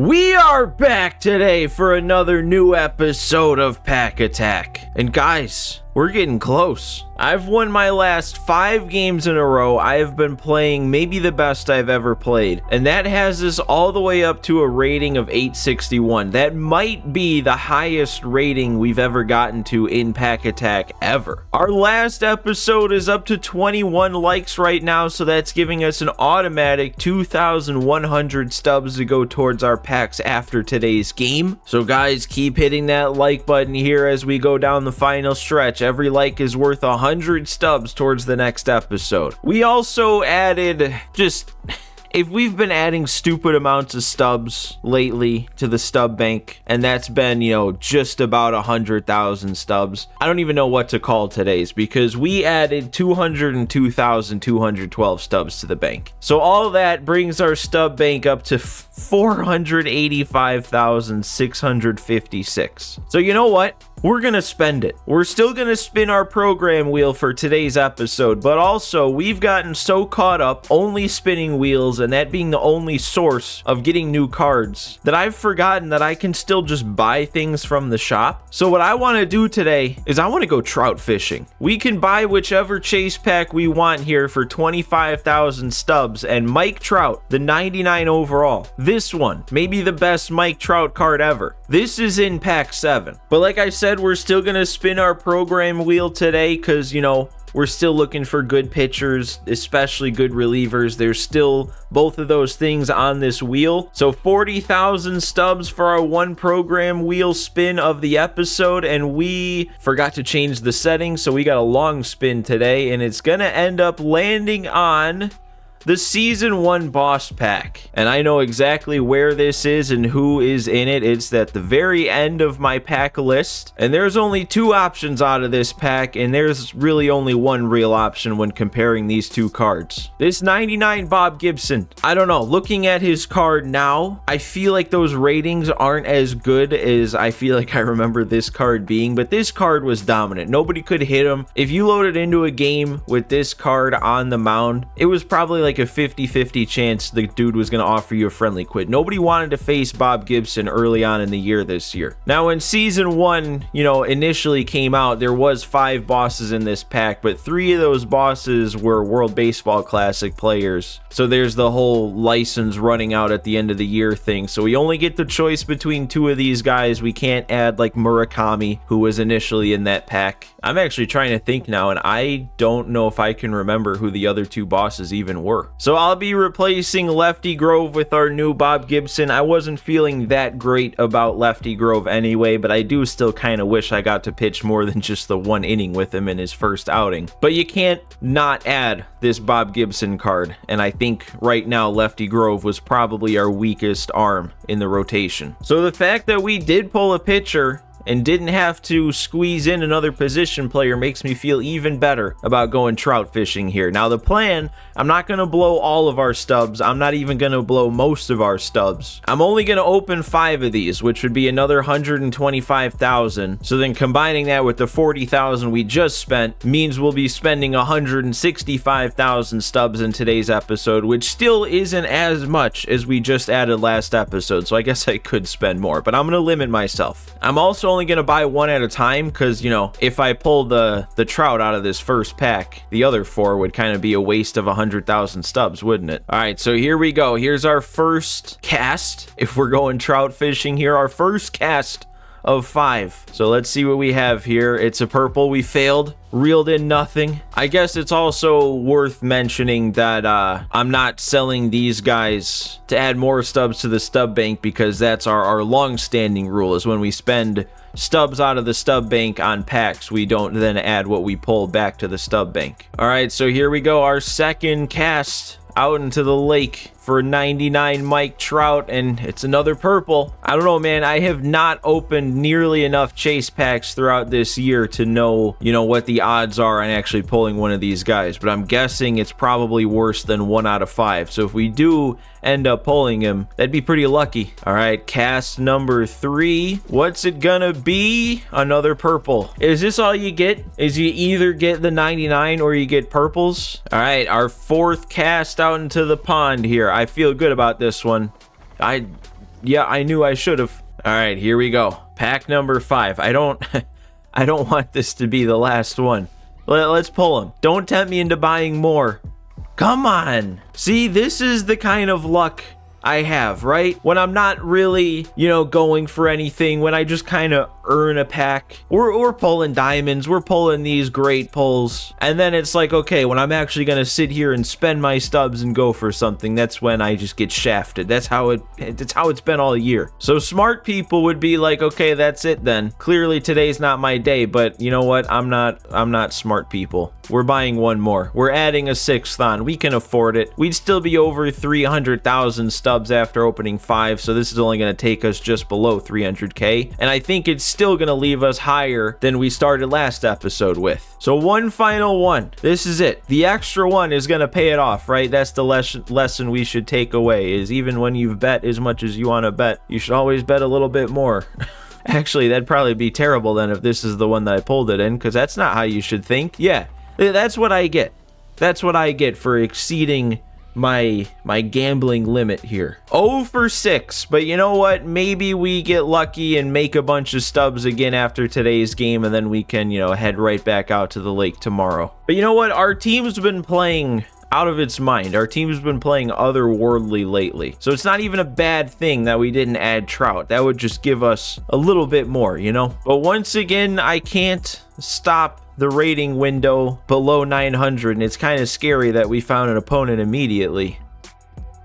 We are back today for another new episode of Pack Attack. And guys, we're getting close. I've won my last 5 games in a row. I have been playing maybe the best I've ever played. And that has us all the way up to a rating of 861. That might be the highest rating we've ever gotten to in Pack Attack ever. Our last episode is up to 21 likes right now, so that's giving us an automatic 2,100 stubs to go towards our packs after today's game. So guys, keep hitting that like button here as we go down the final stretch. Every like is worth 100 stubs towards the next episode. We also added if we've been adding stupid amounts of stubs lately to the stub bank, and that's been, just about 100,000 stubs. I don't even know what to call today's because we added 202,212 stubs to the bank. So all that brings our stub bank up to 485,656. So you know what? We're gonna spend it. We're still gonna spin our program wheel for today's episode, but also we've gotten so caught up only spinning wheels and that being the only source of getting new cards that I've forgotten that I can still just buy things from the shop. So what I want to do today is I want to go trout fishing. We can buy whichever chase pack we want here for 25,000 stubs, and Mike Trout, the 99 overall. This one, maybe the best Mike Trout card ever. This is in pack 7. But like I said, we're still going to spin our program wheel today because, we're still looking for good pitchers, especially good relievers. There's still both of those things on this wheel. So 40,000 stubs for our one program wheel spin of the episode, and we forgot to change the settings, so we got a long spin today, and it's going to end up landing on the Season 1 Boss Pack. And I know exactly where this is and who is in it. It's at the very end of my pack list. And there's only 2 options out of this pack, and there's really only one real option when comparing these 2 cards. This 99 Bob Gibson. I don't know. Looking at his card now, I feel like those ratings aren't as good as I feel like I remember this card being, but this card was dominant. Nobody could hit him. If you loaded into a game with this card on the mound, it was probably like a 50-50 chance the dude was going to offer you a friendly quit. Nobody wanted to face Bob Gibson early on in the year this year. Now, when Season 1, initially came out, there was 5 bosses in this pack, but 3 of those bosses were World Baseball Classic players. So there's the whole license running out at the end of the year thing. So we only get the choice between 2 of these guys. We can't add like Murakami, who was initially in that pack. I'm actually trying to think now, and I don't know if I can remember who the other 2 bosses even were. So I'll be replacing Lefty Grove with our new Bob Gibson. I wasn't feeling that great about Lefty Grove anyway, but I do still kind of wish I got to pitch more than just the 1 inning with him in his first outing. But you can't not add this Bob Gibson card, and I think right now Lefty Grove was probably our weakest arm in the rotation. So the fact that we did pull a pitcher and didn't have to squeeze in another position player makes me feel even better about going trout fishing here. Now the plan, I'm not going to blow all of our stubs. I'm not even going to blow most of our stubs. I'm only going to open 5 of these, which would be another 125,000. So then combining that with the 40,000 we just spent means we'll be spending 165,000 stubs in today's episode, which still isn't as much as we just added last episode. So I guess I could spend more, but I'm going to limit myself. I'm also only going to buy 1 at a time because, if I pull the trout out of this first pack, the other 4 would kind of be a waste of 100,000 stubs, wouldn't it? All right, so here we go. Here's our first cast. If we're going trout fishing here, our first cast of 5. So let's see what we have here. It's a purple. We failed. Reeled in nothing. I guess it's also worth mentioning that I'm not selling these guys to add more stubs to the stub bank because that's our long-standing rule is when we spend stubs out of the stub bank on packs, we don't then add what we pull back to the stub bank. All right, so here we go. Our second cast out into the lake for 99 Mike Trout, and it's another purple. I don't know, man. I have not opened nearly enough chase packs throughout this year to know, what the odds are on actually pulling one of these guys, but I'm guessing it's probably worse than 1 out of 5. So if we do end up pulling him, that'd be pretty lucky. All right, cast number 3. What's it gonna be? Another purple. Is this all you get? Is you either get the 99 or you get purples? All right, our 4th cast out into the pond here. I feel good about this one. Yeah, I knew I should have. All right, here we go. Pack number 5. I don't want this to be the last one. Let's pull him. Don't tempt me into buying more. Come on. See, this is the kind of luck I have, right? When I'm not really, going for anything, when I just kind of earn a pack. We're pulling diamonds, we're pulling these great pulls, and then it's like, okay, when I'm actually gonna sit here and spend my stubs and go for something, that's when I just get shafted. That's how it's been all year. So smart people would be like, okay, that's it then. Clearly today's not my day, but you know what? I'm not smart people. We're buying one more. We're adding a 6th on. We can afford it. We'd still be over 300,000 stubs after opening 5, so this is only going to take us just below 300k, and I think it's still going to leave us higher than we started last episode with. So one final one. This is it. The extra one is going to pay it off, right? That's the lesson we should take away, is even when you've bet as much as you want to bet, you should always bet a little bit more. Actually, that'd probably be terrible then if this is the one that I pulled it in, because that's not how you should think. Yeah, that's what I get. That's what I get for exceeding my gambling limit here. 0 for 6, but you know what? Maybe we get lucky and make a bunch of stubs again after today's game, and then we can, head right back out to the lake tomorrow. But you know what? Our team's been playing out of its mind. Our team's been playing otherworldly lately. So it's not even a bad thing that we didn't add Trout. That would just give us a little bit more, But once again, I can't stop the rating window below 900, and it's kind of scary that we found an opponent immediately.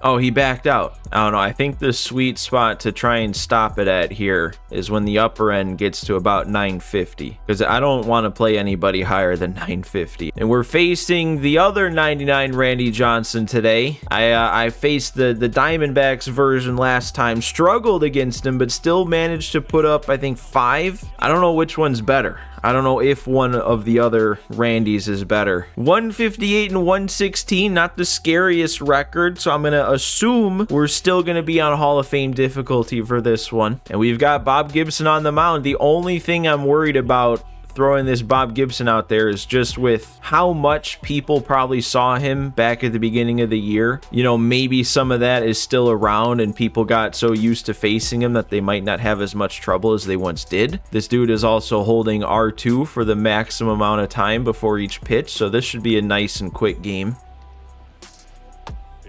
Oh, he backed out. I don't know. I think the sweet spot to try and stop it at here is when the upper end gets to about 950, because I don't want to play anybody higher than 950. And we're facing the other 99 Randy Johnson today. I faced the Diamondbacks version last time, struggled against him, but still managed to put up, I think, 5. I don't know which one's better. I don't know if one of the other Randys is better. 158 and 116, not the scariest record, so I'm going to assume we're still going to be on Hall of Fame difficulty for this one. And we've got Bob Gibson on the mound. The only thing I'm worried about throwing this Bob Gibson out there is just with how much people probably saw him back at the beginning of the year. Maybe some of that is still around and people got so used to facing him that they might not have as much trouble as they once did. This dude is also holding R2 for the maximum amount of time before each pitch, so this should be a nice and quick game.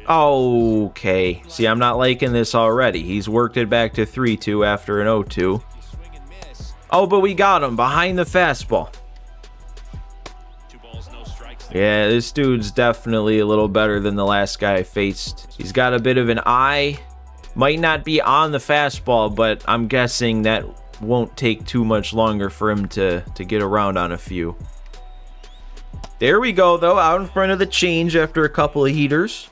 Okay, see, I'm not liking this already. He's worked it back to 3-2 after an 0-2. Oh, but we got him behind the fastball. Yeah, this dude's definitely a little better than the last guy I faced. He's got a bit of an eye. Might not be on the fastball, but I'm guessing that won't take too much longer for him to get around on a few. There we go, though, out in front of the change after a couple of heaters.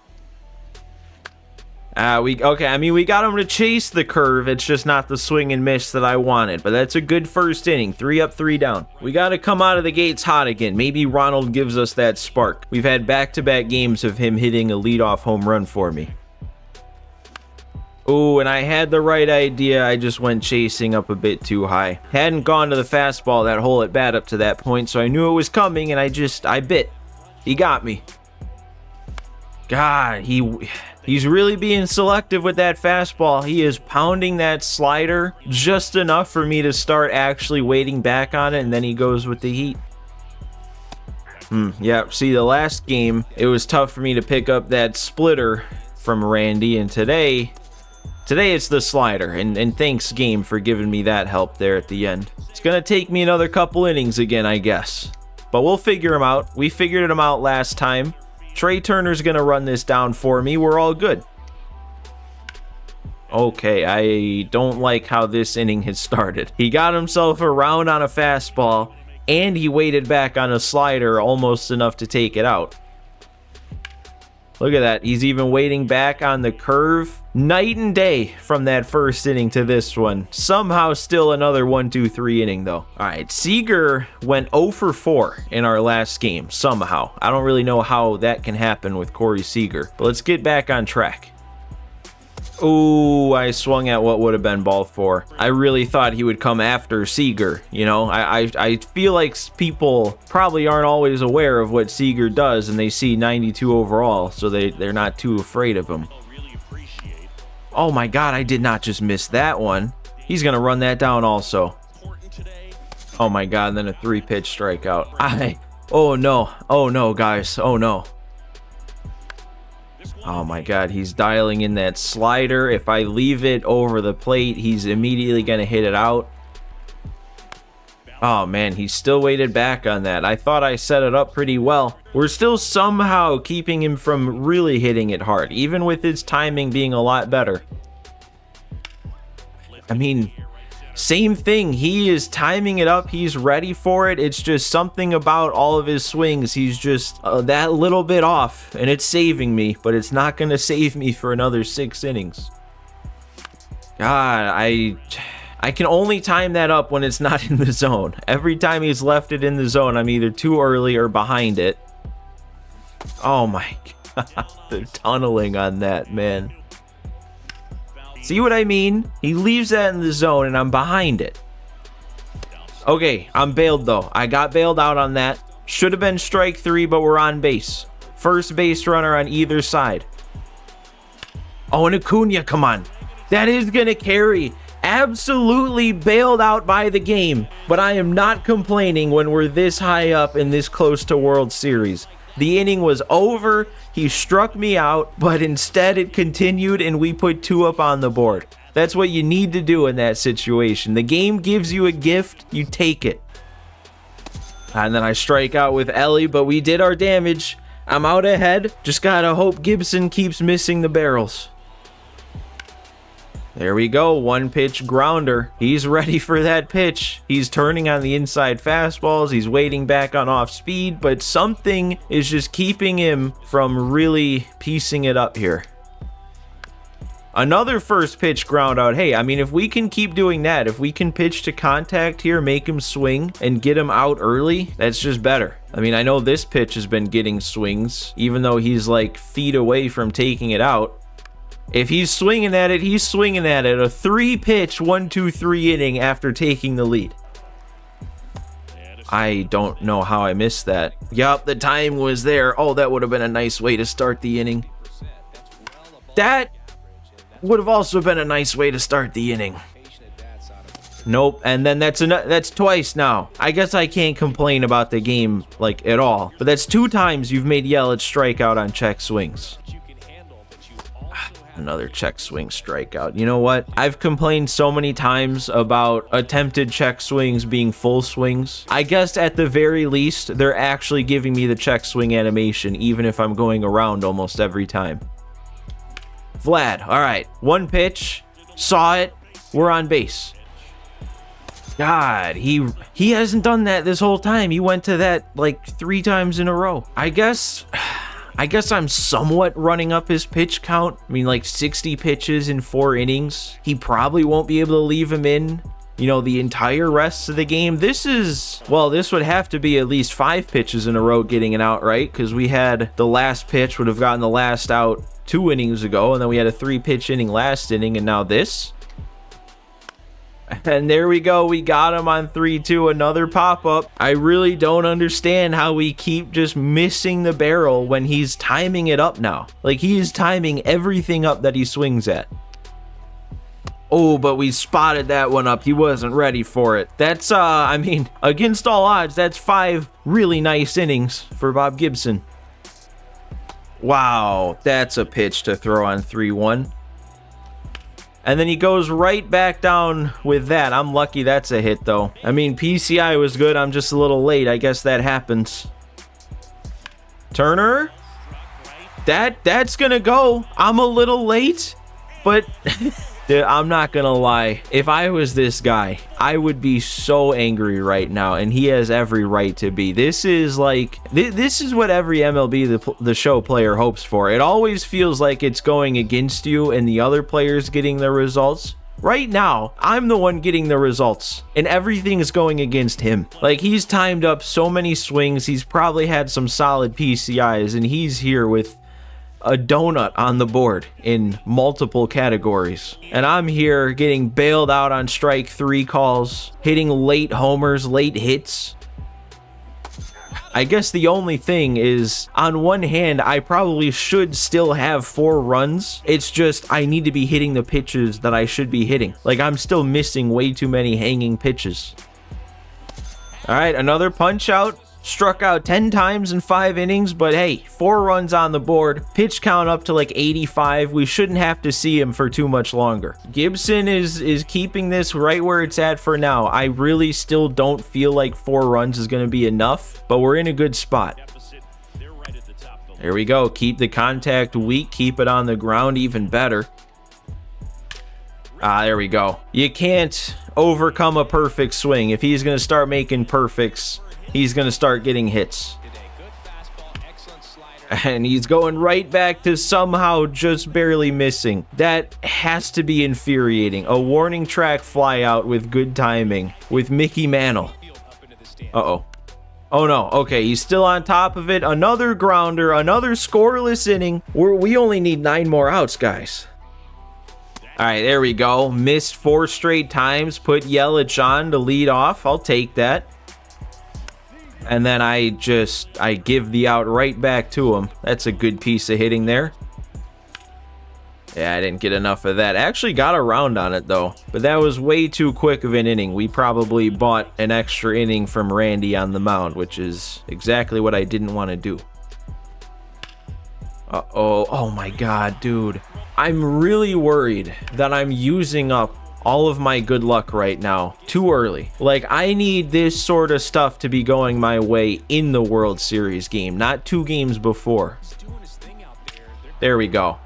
We got him to chase the curve. It's just not the swing and miss that I wanted, but that's a good first inning. 3 up, 3 down. We got to come out of the gates hot again. Maybe Ronald gives us that spark. We've had back-to-back games of him hitting a leadoff home run for me. Ooh, and I had the right idea. I just went chasing up a bit too high. Hadn't gone to the fastball that whole at bat up to that point, so I knew it was coming, and I bit. He got me. God, he's really being selective with that fastball. He is pounding that slider just enough for me to start actually waiting back on it, and then he goes with the heat. Yeah, see, the last game, it was tough for me to pick up that splitter from Randy, and today it's the slider, and thanks, game, for giving me that help there at the end. It's gonna take me another couple innings again, I guess, but we'll figure him out. We figured him out last time. Trey Turner's gonna run this down for me. We're all good. Okay, I don't like how this inning has started. He got himself around on a fastball, and he waited back on a slider almost enough to take it out. Look at that. He's even waiting back on the curve. Night and day from that first inning to this one. Somehow still another 1-2-3 inning, though. All right, Seager went 0 for 4 in our last game, somehow. I don't really know how that can happen with Corey Seager, but let's get back on track. Ooh, I swung at what would have been ball 4. I really thought he would come after Seager, I feel like people probably aren't always aware of what Seager does, and they see 92 overall, so they're not too afraid of him. Oh my God, I did not just miss that one. He's going to run that down also. Oh my God, and then a 3-pitch strikeout. Oh no, guys. Oh no. Oh my God, he's dialing in that slider. If I leave it over the plate, he's immediately going to hit it out. Oh man, he still waited back on that. I thought I set it up pretty well. We're still somehow keeping him from really hitting it hard, even with his timing being a lot better. I mean, same thing. He is timing it up. He's ready for it. It's just something about all of his swings. He's just that little bit off, and it's saving me, but it's not going to save me for another 6 innings. God, I can only time that up when it's not in the zone. Every time he's left it in the zone, I'm either too early or behind it. Oh my God, the tunneling on that, man. See what I mean? He leaves that in the zone and I'm behind it. Okay, I'm bailed though. I got bailed out on that. Should have been strike 3, but we're on base. First base runner on either side. Oh, and Acuna, come on. That is gonna carry. Absolutely bailed out by the game, but I am not complaining when we're this high up and this close to World Series. The inning was over, he struck me out, but instead it continued and we put 2 up on the board. That's what you need to do in that situation. The game gives you a gift, you take it. And then I strike out with Ellie, but we did our damage. I'm out ahead, just gotta hope Gibson keeps missing the barrels. There we go, 1-pitch grounder. He's ready for that pitch. He's turning on the inside fastballs. He's waiting back on off speed, but something is just keeping him from really piecing it up here. Another first pitch ground out. Hey, I mean, if we can keep doing that, if we can pitch to contact here, make him swing and get him out early, that's just better. I mean, I know this pitch has been getting swings, even though he's like feet away from taking it out. If he's swinging at it, he's swinging at it. A 3-pitch 1-2-3 inning after taking the lead. I don't know how I missed that. Yup, the time was there. Oh, that would have been a nice way to start the inning. That would have also been a nice way to start the inning. Nope, and then that's twice now. I guess I can't complain about the game, like, at all. But that's 2 times you've made Yelich strike out on check swings. Another check swing strikeout. You know what? I've complained so many times about attempted check swings being full swings. I guess at the very least, they're actually giving me the check swing animation, even if I'm going around almost every time. Vlad, all right. 1 pitch. Saw it. We're on base. God, he hasn't done that this whole time. He went to that like 3 times in a row. I guess I'm somewhat running up his pitch count. I mean, like 60 pitches in 4 innings. He probably won't be able to leave him in, you know, the entire rest of the game. This would have to be at least 5 pitches in a row getting an out, right? Because we had the last pitch would have gotten the last out 2 innings ago, and then we had a 3-pitch inning last inning, and now this. And there we go. We got him on 3-2. Another pop-up. I really don't understand how we keep just missing the barrel when he's timing it up now. Like, he is timing everything up that he swings at. Oh, but we spotted that one up. He wasn't ready for it. That's, I mean, against all odds, that's 5 really nice innings for Bob Gibson. Wow, that's a pitch to throw on 3-1. And then he goes right back down with that. I'm lucky that's a hit, though. I mean, PCI was good. I'm just a little late. I guess that happens. Turner. That's going to go. I'm a little late, but dude, I'm not going to lie. If I was this guy, I would be so angry right now, and he has every right to be. This is like, this is what every MLB the Show player hopes for. It always feels like it's going against you and the other players getting the results. Right now, I'm the one getting the results, and everything is going against him. Like, he's timed up so many swings. He's probably had some solid PCIs, and he's here with a donut on the board in multiple categories. And I'm here getting bailed out on strike 3 calls, hitting late homers, late hits. I guess the only thing is, on one hand, I probably should still have 4 runs. It's just I need to be hitting the pitches that I should be hitting. Like, I'm still missing way too many hanging pitches. All right, another punch out. Struck out 10 times in 5 innings, but hey, 4 runs on the board. Pitch count up to like 85. We shouldn't have to see him for too much longer. Gibson is keeping this right where it's at for now. I really still don't feel like 4 runs is going to be enough, but we're in a good spot. There we go. Keep the contact weak. Keep it on the ground even better. There we go. You can't overcome a perfect swing. If he's going to start making perfects, he's going to start getting hits. And he's going right back to somehow just barely missing. That has to be infuriating. A warning track fly out with good timing with Mickey Mantle. Uh-oh. Oh no, okay, he's still on top of it. Another grounder, another scoreless inning. We only need 9 more outs, guys. All right, there we go. Missed 4 straight times. Put Yelich on to lead off. I'll take that. And then I give the out right back to him. That's a good piece of hitting there. Yeah, I didn't get enough of that. Actually got around on it, though. But that was way too quick of an inning. We probably bought an extra inning from Randy on the mound, which is exactly what I didn't want to do. Uh-oh. Oh, my God, dude. I'm really worried that I'm using up all of my good luck right now too early. Like, I need this sort of stuff to be going my way in the World Series game, not 2 games before. There we go.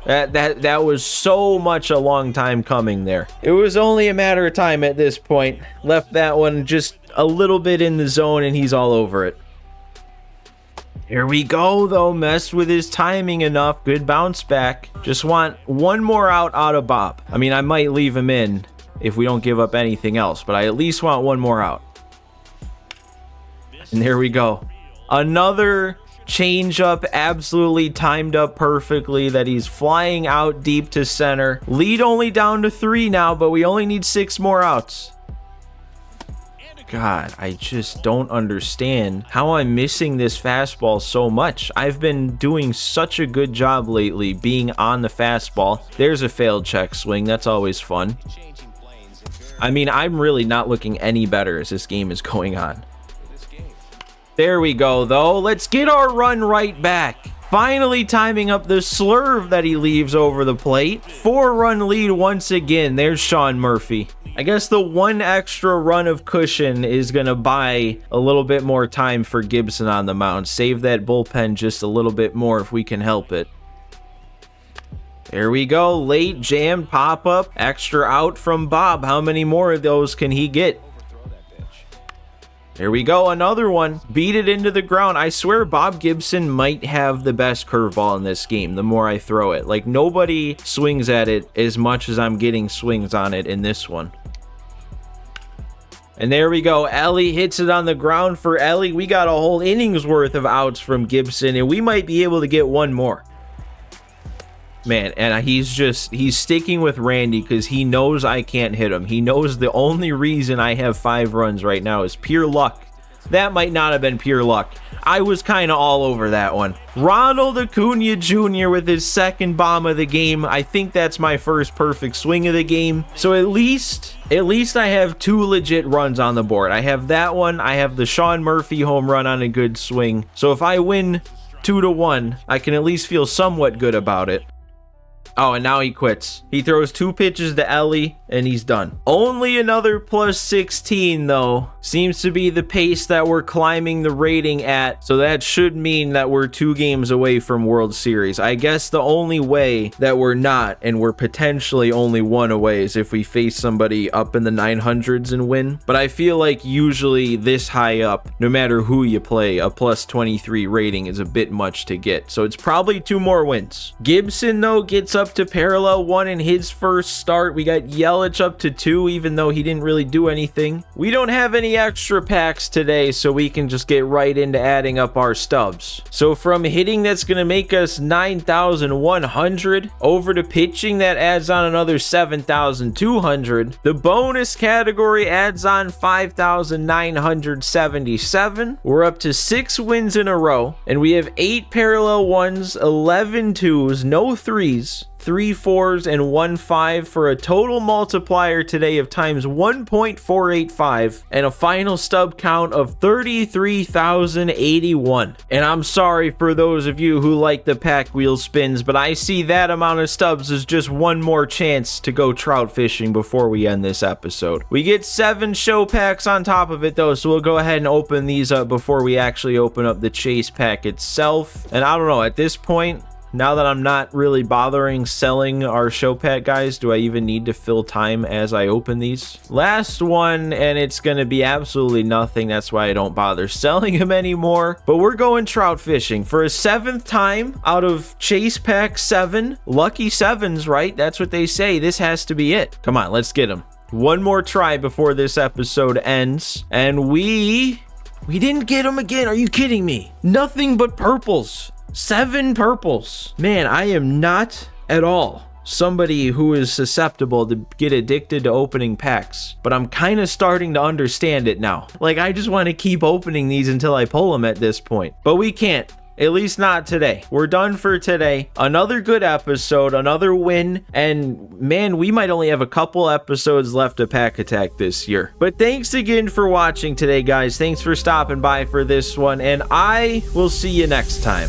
That was so much a long time coming there. It was only a matter of time at this point. Left that one just a little bit in the zone and he's all over it. Here we go, though. Messed with his timing enough. Good bounce back. Just want 1 more out of Bob. I mean, I might leave him in if we don't give up anything else, but I at least want 1 more out. And there we go. Another changeup, absolutely timed up perfectly, that he's flying out deep to center. Lead only down to 3 now, but we only need 6 more outs. God, I just don't understand how I'm missing this fastball so much. I've been doing such a good job lately being on the fastball. There's a failed check swing. That's always fun. I mean, I'm really not looking any better as this game is going on. There we go, though. Let's get our run right back. Finally timing up the slurve that he leaves over the plate. 4-run lead once again. There's Sean Murphy. I guess the 1 extra run of cushion is going to buy a little bit more time for Gibson on the mound. Save that bullpen just a little bit more if we can help it. There we go. Late jammed pop-up. Extra out from Bob. How many more of those can he get? There we go, another one. Beat it into the ground. I swear Bob Gibson might have the best curveball in this game the more I throw it. Like, nobody swings at it as much as I'm getting swings on it in this one. And there we go. Ellie hits it on the ground for Ellie. We got a whole inning's worth of outs from Gibson, and we might be able to get 1 more. Man, and he's sticking with Randy because he knows I can't hit him. He knows the only reason I have 5 runs right now is pure luck. That might not have been pure luck. I was kind of all over that one. Ronald Acuna Jr. with his 2nd bomb of the game. I think that's my first perfect swing of the game. So at least I have 2 legit runs on the board. I have that one. I have the Sean Murphy home run on a good swing. So if I win 2-1, I can at least feel somewhat good about it. Oh, and now he quits. He throws 2 pitches to Ellie, and he's done. Only another plus 16, though. Seems to be the pace that we're climbing the rating at, so that should mean that we're 2 games away from World Series. I guess the only way that we're not, and we're potentially only 1 away, is if we face somebody up in the 900s and win. But I feel like usually this high up, no matter who you play, a plus 23 rating is a bit much to get. So it's probably 2 more wins. Gibson, though, gets up to parallel 1 in his first start. We got Yelich Yelich up to 2, even though he didn't really do anything. We don't have any extra packs today, so we can just get right into adding up our stubs. So from hitting, that's going to make us 9,100, over to pitching, that adds on another 7,200. The bonus category adds on 5,977. We're up to 6 wins in a row, and we have 8 parallel ones, 11 twos, no threes, 3 4s, and 1 5 for a total multiplier today of times 1.485 and a final stub count of 33,081. And I'm sorry for those of you who like the pack wheel spins, but I see that amount of stubs as just one more chance to go trout fishing before we end this episode. We get 7 show packs on top of it though, so we'll go ahead and open these up before we actually open up the chase pack itself. And I don't know, at this point, now that I'm not really bothering selling our show pack, guys, do I even need to fill time as I open these? Last one, and it's going to be absolutely nothing. That's why I don't bother selling them anymore. But we're going trout fishing for a 7th time out of chase pack 7. Lucky 7s, right? That's what they say. This has to be it. Come on, let's get them. One more try before this episode ends. And we didn't get them again. Are you kidding me? Nothing but purples. 7 purples. Man, I am not at all somebody who is susceptible to get addicted to opening packs, but I'm kind of starting to understand it now. Like, I just want to keep opening these until I pull them at this point, but we can't. At least not today. We're done for today. Another good episode, another win, and man, we might only have a couple episodes left of Pack Attack this year. But thanks again for watching today, guys. Thanks for stopping by for this one, and I will see you next time.